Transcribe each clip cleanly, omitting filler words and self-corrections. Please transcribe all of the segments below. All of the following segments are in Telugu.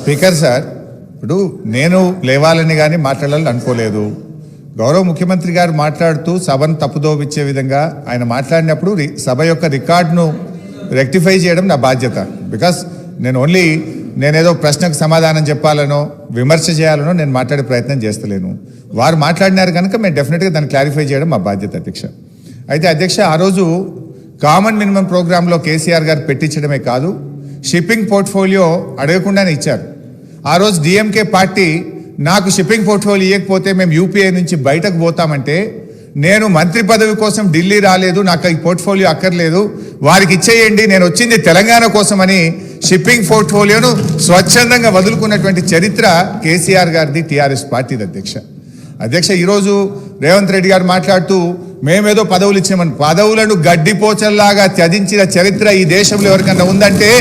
స్పీకర్ సార్, ఇప్పుడు నేను లేవాలని కానీ మాట్లాడాలని అనుకోలేదు. గౌరవ ముఖ్యమంత్రి గారు మాట్లాడుతూ సభను తప్పుదోవిచ్చే విధంగా ఆయన మాట్లాడినప్పుడు సభ యొక్క రికార్డును రెక్టిఫై చేయడం నా బాధ్యత. బికాస్ నేనేదో ప్రశ్నకు సమాధానం చెప్పాలనో విమర్శ చేయాలనో నేను మాట్లాడే ప్రయత్నం చేస్తలేను. వారు మాట్లాడినారు కనుక మేము డెఫినెట్గా దాన్ని క్లారిఫై చేయడం మా బాధ్యత అధ్యక్ష. అయితే అధ్యక్ష, ఆ రోజు కామన్ మినిమం ప్రోగ్రాంలో కేసీఆర్ గారు పెట్టించడమే కాదు, షిప్పింగ్ పోర్ట్ఫోలియో అడగకుండానే ఇచ్చారు. ఆ రోజు డిఎంకే పార్టీ నాకు షిప్పింగ్ పోర్ట్ఫోలియో ఇవ్వకపోతే మేము యూపీఐ నుంచి బయటకు పోతామంటే, నేను మంత్రి పదవి కోసం ఢిల్లీ రాలేదు, నాకు ఈ పోర్ట్ఫోలియో అక్కర్లేదు, వారికి ఇచ్చేయండి, నేను వచ్చింది తెలంగాణ కోసమని షిప్పింగ్ పోర్ట్ఫోలియోను స్వచ్ఛందంగా వదులుకున్నటువంటి చరిత్ర కేసీఆర్ గారిది, టీఆర్ఎస్ పార్టీది అధ్యక్ష. ఈరోజు రేవంత్ రెడ్డి గారు మాట్లాడుతూ మేమేదో పదవులు ఇచ్చామని, పదవులను గడ్డిపోచల్లాగా త్యజించిన చరిత్ర ఈ దేశంలో ఎవరికన్నా ఉందంటే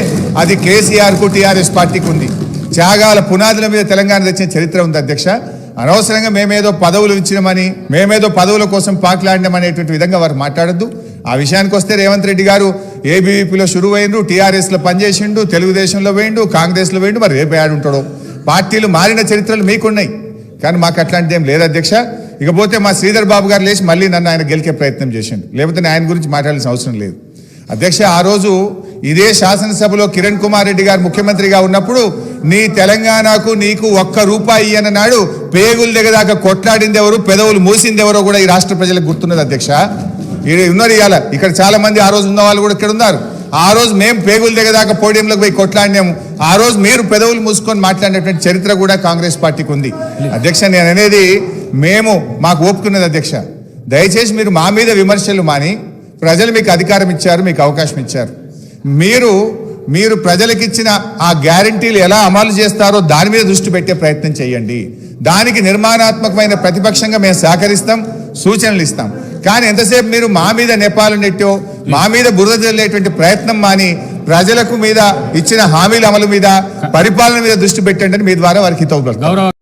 అది కేసీఆర్కు, టీఆర్ఎస్ పార్టీకి ఉంది. త్యాగాల పునాదుల మీద తెలంగాణ తెచ్చిన చరిత్ర ఉంది అధ్యక్ష. అనవసరంగా మేమేదో పదవులు ఇచ్చినామని, మేమేదో పదవుల కోసం పాకులాడినామనేటువంటి విధంగా వారు మాట్లాడద్దు. ఆ విషయానికి వస్తే రేవంత్ రెడ్డి గారు ఏబీవీపీలో షురువైండు, టీఆర్ఎస్లో పనిచేసిండు, తెలుగుదేశంలో వేయండు, కాంగ్రెస్లో వేయండు, మరి రేపు ఆడుంటాడో. పార్టీలు మారిన చరిత్రలు మీకున్నాయి, కానీ మాకు అట్లాంటిది ఏం లేదు అధ్యక్ష. ఇకపోతే మా శ్రీధర్ బాబు గారు లేచి మళ్ళీ నన్ను ఆయన గెలికే ప్రయత్నం చేసిండు, లేకపోతే ఆయన గురించి మాట్లాడాల్సిన అవసరం లేదు అధ్యక్ష. ఆ రోజు ఇదే శాసనసభలో కిరణ్ కుమార్ రెడ్డి గారు ముఖ్యమంత్రిగా ఉన్నప్పుడు నీ తెలంగాణకు నీకు ₹1 ఇయ్యనన్నాడు. పేగులు దిగదాకా కొట్లాడింది ఎవరు, పెదవులు మూసింది ఎవరో కూడా ఈ రాష్ట్ర ప్రజలకు గుర్తున్నది అధ్యక్ష. ఉన్నారు ఇవాళ ఇక్కడ చాలా మంది, ఆ రోజు ఉన్న వాళ్ళు కూడా ఇక్కడ ఉన్నారు. ఆ రోజు మేము పేగులు దిగదాకా పోడియంలోకి పోయి కొట్లాడినాము, ఆ రోజు మీరు పెదవులు మూసుకొని మాట్లాడినటువంటి చరిత్ర కూడా కాంగ్రెస్ పార్టీకి ఉంది అధ్యక్ష. నేను అనేది మాకు ఒప్పుకున్నది అధ్యక్ష. దయచేసి మీరు మా మీద విమర్శలు మాని, ప్రజలు మీకు అధికారం ఇచ్చారు, మీకు అవకాశం ఇచ్చారు, మీరు ప్రజలకిచ్చిన ఆ గ్యారంటీలు ఎలా అమలు చేస్తారో దాని మీద దృష్టి పెట్టే ప్రయత్నం చేయండి. దానికి నిర్మాణాత్మకమైన ప్రతిపక్షంగా మేము సహకరిస్తాం, సూచనలు ఇస్తాం. కానీ ఎంతసేపు మీరు మా మీద నెపాలు నెట్టో, మా మీద బురద జల్లేటువంటి ప్రయత్నం మాని, ప్రజలకు మీద ఇచ్చిన హామీల అమలు మీద, పరిపాలన మీద దృష్టి పెట్టండి అని మీ ద్వారా వారికి హితవు.